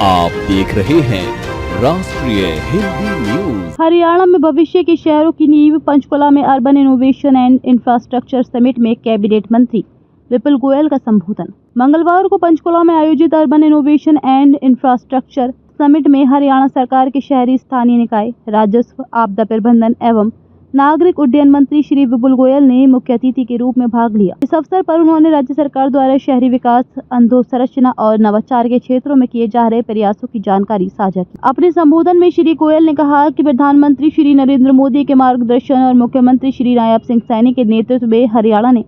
आप देख रहे हैं राष्ट्रीय हिंदी न्यूज। हरियाणा में भविष्य के शहरों की नींव पंचकुला में urban innovation and infrastructure summit में कैबिनेट मंत्री विपुल गोयल का संबोधन। मंगलवार को पंचकुला में आयोजित urban innovation and infrastructure summit में हरियाणा सरकार के शहरी स्थानीय निकाय, राजस्व, आपदा प्रबंधन एवं नागरिक उड्डयन मंत्री श्री विपुल गोयल ने मुख्य अतिथि के रूप में भाग लिया। इस अवसर पर उन्होंने राज्य सरकार द्वारा शहरी विकास, अधोसंरचना और नवाचार के क्षेत्रों में किए जा रहे प्रयासों की जानकारी साझा की। अपने संबोधन में श्री गोयल ने कहा कि प्रधानमंत्री श्री नरेंद्र मोदी के मार्गदर्शन और मुख्यमंत्री श्री नायब सिंह सैनी के नेतृत्व में हरियाणा ने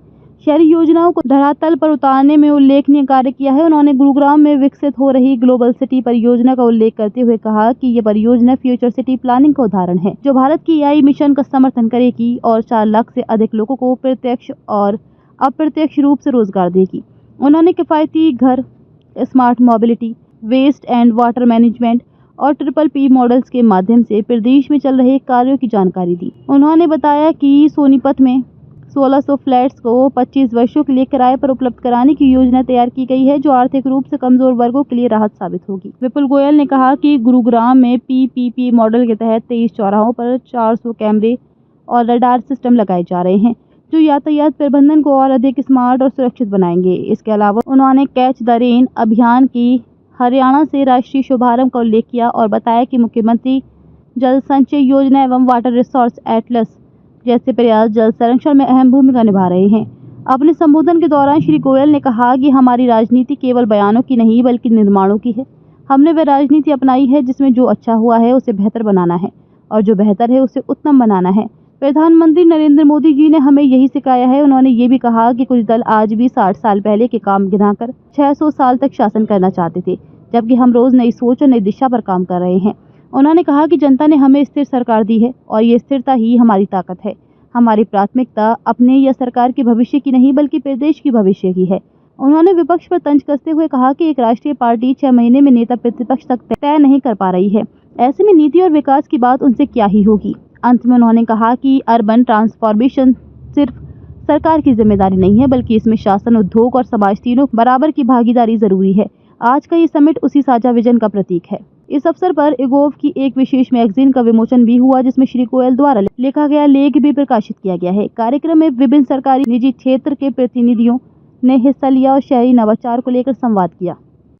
शहरी योजनाओं को धरातल पर उतारने में उल्लेखनीय कार्य किया है। उन्होंने गुरुग्राम में विकसित हो रही ग्लोबल सिटी परियोजना का उल्लेख करते हुए कहा कि ये परियोजना फ्यूचर सिटी प्लानिंग का उदाहरण है, जो भारत की एआई मिशन का समर्थन करेगी और 4 लाख से अधिक लोगों को प्रत्यक्ष और अप्रत्यक्ष रूप से रोजगार देगी। उन्होंने किफायती घर, smart mobility, waste and water management और PPP मॉडल्स के माध्यम से प्रदेश में चल रहे कार्यों की जानकारी दी। उन्होंने बताया कि सोनीपत में 1600 फ्लैट्स को 25 वर्षों के लिए किराए पर उपलब्ध कराने की योजना तैयार की गई है, जो आर्थिक रूप से कमजोर वर्गों के लिए राहत साबित होगी। विपुल गोयल ने कहा कि गुरुग्राम में PPP मॉडल के तहत 23 चौराहों पर 400 कैमरे और रडार सिस्टम लगाए जा रहे हैं, जो यातायात प्रबंधन को और अधिक स्मार्ट और सुरक्षित बनाएंगे। इसके अलावा उन्होंने कैच द रेन अभियान की हरियाणा से राष्ट्रीय शुभारंभ का उल्लेख किया और बताया कि मुख्यमंत्री जल संचय योजना एवं वाटर रिसोर्स एटलस जैसे प्रयास जल संरक्षण में अहम भूमिका निभा रहे हैं। अपने संबोधन के दौरान श्री गोयल ने कहा कि हमारी राजनीति केवल बयानों की नहीं बल्कि निर्माणों की है। हमने वह राजनीति अपनाई है जिसमें जो अच्छा हुआ है उसे बेहतर बनाना है और जो बेहतर है उसे उत्तम बनाना है। प्रधानमंत्री नरेंद्र मोदी जी ने हमें यही सिखाया है। उन्होंने ये भी कहा कि कुछ दल आज भी 60 साल पहले के काम गिनाकर 600 साल तक शासन करना चाहते थे, जबकि हम रोज नई सोच और नई दिशा पर काम कर रहे हैं। उन्होंने कहा कि जनता ने हमें स्थिर सरकार दी है और ये स्थिरता ही हमारी ताकत है। हमारी प्राथमिकता अपने या सरकार के भविष्य की नहीं बल्कि प्रदेश की भविष्य की है। उन्होंने विपक्ष पर तंज कसते हुए कहा कि एक राष्ट्रीय पार्टी 6 महीने में नेता प्रतिपक्ष तक तय नहीं कर पा रही है, ऐसे में नीति और विकास की बात उनसे क्या ही होगी। अंत में उन्होंने कहा कि अर्बन ट्रांसफॉर्मेशन सिर्फ सरकार की जिम्मेदारी नहीं है, बल्कि इसमें शासन, उद्योग और समाज तीनों बराबर की भागीदारी जरूरी है। आज का ये समिट उसी साझा विजन का प्रतीक है। इस अवसर पर एगोव की एक विशेष मैगजीन का विमोचन भी हुआ, जिसमें श्री गोयल द्वारा लिखा गया लेख भी प्रकाशित किया गया है। कार्यक्रम में विभिन्न सरकारी निजी क्षेत्र के प्रतिनिधियों ने हिस्सा लिया और शहरी नवाचार को लेकर संवाद किया।